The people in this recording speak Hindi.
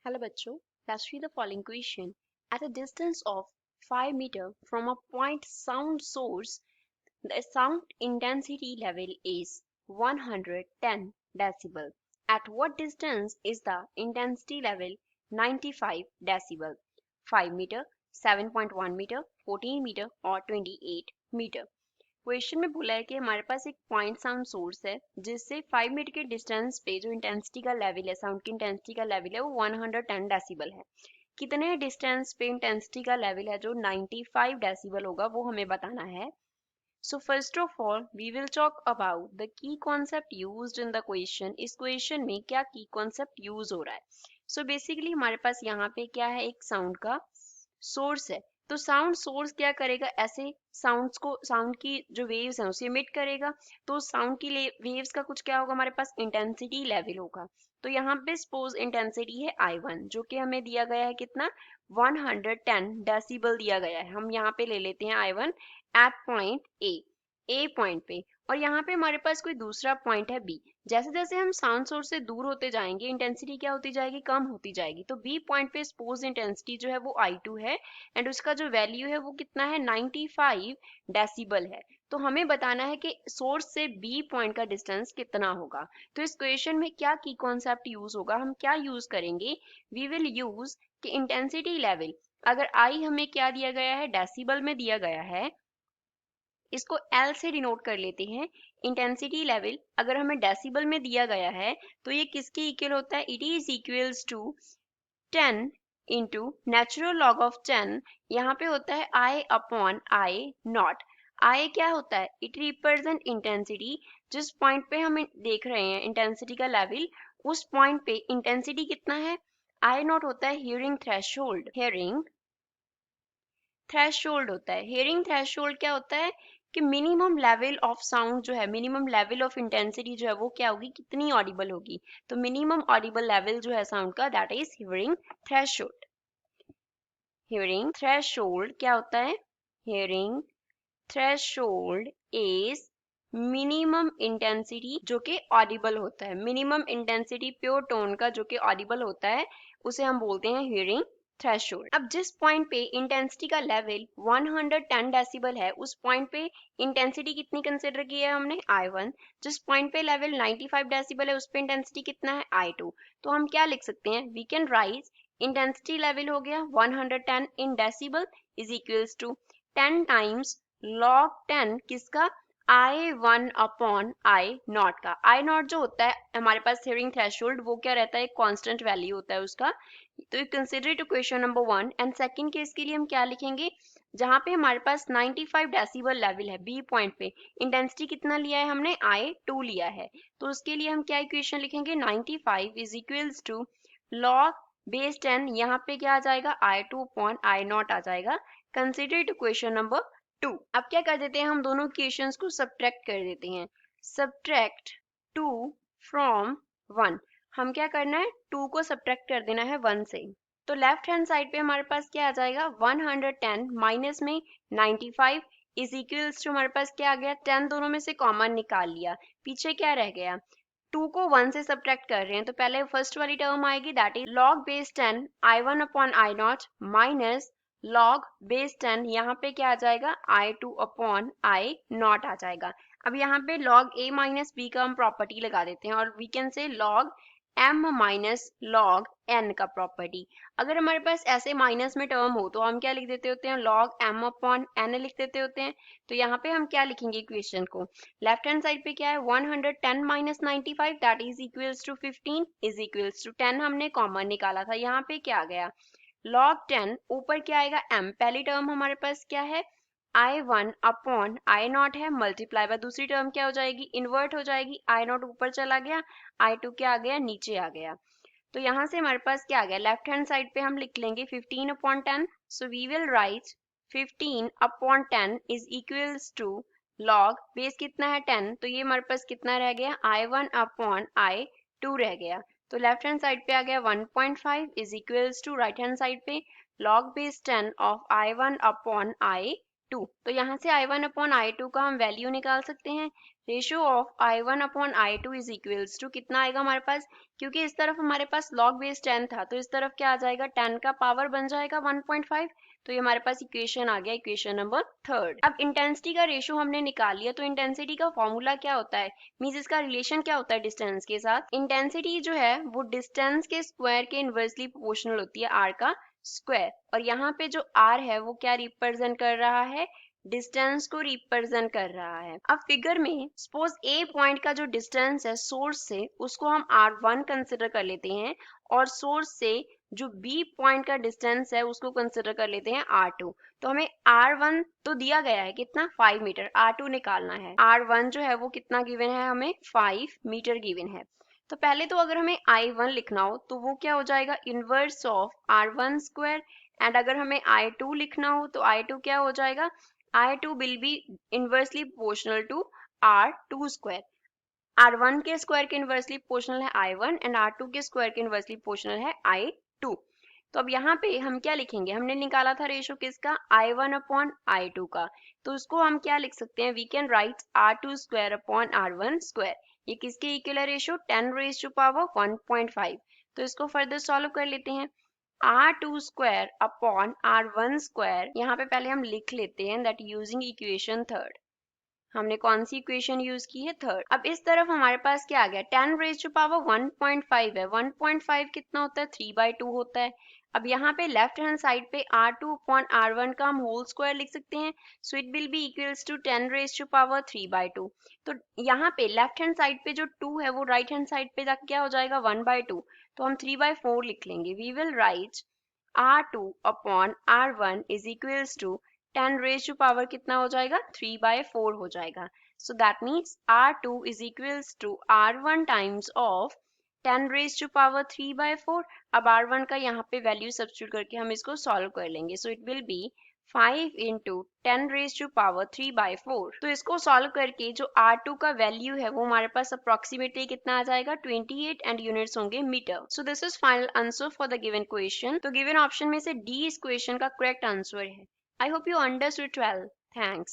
Hello बच्चों, let's read the following question. At a distance of 5 meters from a point sound source, the sound intensity level is 110 decibel. At what distance is the intensity level 95 decibel? 5 meter, 7.1 meter, 14 meter और 28 meter. क्वेश्चन में बोला है कि हमारे पास एक पॉइंट साउंड सोर्स है जिससे 5 मीटर के डिस्टेंस पे जो इंटेंसिटी का लेवल है, साउंड की इंटेंसिटी का लेवल है वो 110 डेसिबल है। कितने डिस्टेंस पे इंटेंसिटी का लेवल है जो 95 डेसिबल होगा वो हमें बताना है। So first of all, we will talk about the key concept used in the question. इस क्वेश्चन में क्या की कॉन्सेप्ट यूज हो रहा है। So basically हमारे पास यहाँ पे क्या है, एक साउंड का सोर्स है। तो साउंड सोर्स क्या करेगा, ऐसे साउंड्स को, साउंड की जो वेव्स हैं उसे इमिट करेगा। तो साउंड की वेव्स का कुछ क्या होगा, हमारे पास इंटेंसिटी लेवल होगा। तो यहाँ पे सपोज इंटेंसिटी है I1 जो कि हमें दिया गया है कितना, 110 डेसिबल दिया गया है। हम यहाँ पे ले लेते हैं I1 eight point A point पे, और यहाँ पे हमारे पास कोई दूसरा पॉइंट है बी। जैसे जैसे हम साउंड सोर्स से दूर होते जाएंगे इंटेंसिटी क्या होती जाएगी, कम होती जाएगी। तो बी पॉइंट पे सपोज इंटेंसिटी जो है वो I2 है एंड उसका जो वैल्यू है वो कितना है, 95 डेसिबल है। तो हमें बताना है कि सोर्स से बी पॉइंट का डिस्टेंस कितना होगा। तो इस क्वेश्चन में क्या की कॉन्सेप्ट यूज होगा, हम क्या यूज करेंगे, वी विल यूज कि इंटेंसिटी लेवल, अगर आई हमें क्या दिया गया है, डेसिबल में दिया गया है, इसको L से डिनोट कर लेते हैं। इंटेंसिटी लेवल अगर हमें डेसिबल में दिया गया है तो ये किसके इक्वल होता है, it is equals to 10 into natural log of 10, यहाँ पे होता है I upon I naught. I क्या होता है, इट रिप्रेजेंट इंटेंसिटी। जिस पॉइंट पे हम देख रहे हैं इंटेंसिटी का लेवल, उस पॉइंट पे इंटेंसिटी कितना है, I नॉट होता है हियरिंग थ्रेशोल्ड। हियरिंग थ्रेशोल्ड होता है। हियरिंग थ्रेशोल्ड क्या होता है कि मिनिमम लेवल ऑफ साउंड जो है, मिनिमम लेवल ऑफ इंटेंसिटी जो है वो क्या होगी, कितनी ऑडिबल होगी। तो मिनिमम ऑडिबल लेवल जो है साउंड का, that is hearing threshold. Hearing threshold क्या होता है, hearing threshold is minimum intensity जो कि ऑडिबल होता है। मिनिमम इंटेंसिटी प्योर टोन का जो कि ऑडिबल होता है उसे हम बोलते हैं हियरिंग थ्रेशोल्ड। अब जिस पॉइंट पे इंटेंसिटी का लेवल 110 डेसिबल है उस पॉइंट पे इंटेंसिटी कितनी कंसिडर की है हमने, I1। जिस पॉइंट पे लेवल 95 डेसिबल है उस पे इंटेंसिटी कितना है, I2। तो हम क्या लिख सकते हैं, we can raise intensity level हो गया 110 in decibel is equals to 10 times log 10 किसका, I1 अपॉन I नॉट का। I नॉट जो होता है हमारे पास हियरिंग थ्रेशोल्ड, वो क्या रहता है, कांस्टेंट वैल्यू होता है उसका। तो you consider it question number 1 and second case के लिए हम क्या लिखेंगे, जहां पे हमारे पास 95 डेसिबल लेवल है बी पॉइंट पे, इंटेंसिटी कितना लिया है हमने, I2 लिया है। तो उसके लिए हम क्या इक्वेशन लिखेंगे, 95 is equals to log base 10, यहाँ पे क्या आ जाएगा, I2 अपॉन I नॉट आ जाएगा। Consider it question number 2। अब क्या कर देते हैं, हम दोनों इक्वेशंस को सब्ट्रैक्ट कर देते हैं। सब्ट्रैक्ट 2 फ्रॉम 1, हम क्या करना है, 2 को सब्ट्रैक्ट कर देना है 1 से। तो लेफ्ट हैंड साइड पे हमारे पास क्या आ जाएगा, 110 माइनस में 95 इज इक्वल्स टू, हमारे पास क्या आ गया, 10 दोनों में से कॉमन निकाल लिया, पीछे क्या रह गया, 2 को 1 से सब्ट्रैक्ट कर रहे हैं तो पहले फर्स्ट वाली टर्म आएगी, that is log base 10 I1 upon I not minus log base 10, यहाँ पे क्या आ जाएगा, I2 अपॉन I नॉट आ जाएगा। अब यहाँ पे log a माइनस b का हम प्रॉपर्टी लगा देते हैं और we can say log m minus log n का प्रॉपर्टी। अगर हमारे पास ऐसे माइनस में टर्म हो तो हम क्या लिख देते होते हैं, log m अपॉन n लिख देते होते हैं। तो यहाँ पे हम क्या लिखेंगे इक्वेशन को, लेफ्ट हैंड साइड पे क्या है, 110 minus 95 that is equals to 15 is equals to 10, हमने कॉमन निकाला था, यहाँ पे क्या आ गया, log 10 ऊपर क्या आएगा m, पहली टर्म हमारे पास क्या है, I1 अपॉन I नॉट है, मल्टीप्लाई बाय दूसरी टर्म क्या हो जाएगी, इन्वर्ट हो जाएगी, I नॉट ऊपर चला गया, I2 क्या आ गया, नीचे आ गया। तो यहाँ से हमारे पास क्या आ गया, लेफ्ट हैंड साइड पे हम लिख लेंगे 15 upon 10, so we will write 15 upon 10 is equals to log base कितना है 10, तो ये हमारे पास कितना रह गया, I1 अपॉन I2 रह गया। तो लेफ्ट हैंड साइड पे आ गया 1.5 is equals to right hand side पे log base 10 of I1 upon I 2। तो यहाँ से I1 अपॉन I2 का हम वैल्यू निकाल सकते हैं। Ratio of I1 upon I2 is equals to कितना आएगा हमारे पास, क्योंकि इस तरफ हमारे पास log बेस 10 था तो इस तरफ क्या आ जाएगा, 10 का पावर बन जाएगा 1.5। तो ये हमारे पास इक्वेशन आ गया, इक्वेशन नंबर थर्ड। अब इंटेंसिटी का रेशियो हमने निकाल लिया, तो इंटेंसिटी का फॉर्मूला क्या होता है, मींस इसका रिलेशन क्या होता है डिस्टेंस के साथ। इंटेंसिटी जो है वो डिस्टेंस के स्क्वायर के इनवर्सली प्रोपोर्शनल होती है, आर का स्क्वायर। और यहाँ पे जो आर है वो क्या रिप्रेजेंट कर रहा है, डिस्टेंस को रिप्रेजेंट कर रहा है। अब फिगर में सपोज ए पॉइंट का जो डिस्टेंस है सोर्स से उसको हम R1 कंसिडर कर लेते हैं, और सोर्स से जो बी पॉइंट का डिस्टेंस है उसको कंसिडर कर लेते हैं R2। तो हमें R1 तो दिया गया है कितना, 5 मीटर, R2 निकालना है। R1 जो है वो कितना गिवन है, हमें 5 मीटर गिवन है। तो पहले तो अगर हमें I1 लिखना हो तो वो क्या हो जाएगा, inverse of R1 square. And अगर हमें I2 लिखना हो तो I2 क्या हो जाएगा, I2 will be inversely proportional to R2 square। R1 के स्क्वायर के इनवर्सली प्रोपोर्शनल है I1 एंड R2 के स्क्वायर के इनवर्सली प्रोपोर्शनल है I2। तो अब यहाँ पे हम क्या लिखेंगे, हमने निकाला था रेशो किसका, I1 अपॉन I2 का। तो उसको हम क्या लिख सकते हैं, we can write R2 square upon R1 square. ये किसके इक्वल है रेशो, 10 रेज टू पावर 1.5। तो इसको फर्दर सॉल्व कर लेते हैं। R2 square upon R1 square, यहाँ पे पहले हम लिख लेते हैं दैट यूजिंग इक्वेशन थर्ड। हमने कौन सी इक्वेशन यूज की है, थर्ड। अब इस तरफ हमारे पास क्या आ गया, 10 रेज टू पावर 1.5 है। 1.5 कितना होता है, 3/2 होता है। अब यहाँ पे लेफ्ट हैंड साइड पे R2 अपॉन R1 का हम होल स्क्वायर लिख सकते हैं। So it will be equals to 10 raise to power 3/2। तो यहाँ पे लेफ्ट हैंड साइड पे जो 2 है वो राइट हैंड साइड पे जाके क्या हो जाएगा, 1/2। तो हम 3/4 लिख लेंगे। We will write R2 upon R1 is equals to 10 raise to power कितना हो जाएगा, 3/4 हो जाएगा। So that means R2 is equals to R1 times of 10 raise to power 3/4। अब R1 का यहाँ पे वैल्यू सब्स्टिट्यूट करके हम इसको सॉल्व कर लेंगे। So it will be 5 into 10 raise to power 3/4। तो इसको सॉल्व करके जो R2 का वैल्यू है वो हमारे पास अप्रोक्सीमेटली कितना आ जाएगा, 28 एंड यूनिट्स होंगे metre. So this is final answer for the given question. तो गिवन ऑप्शन में से डी इस क्वेश्चन का करेक्ट आंसर है। I hope you understood well. Thanks.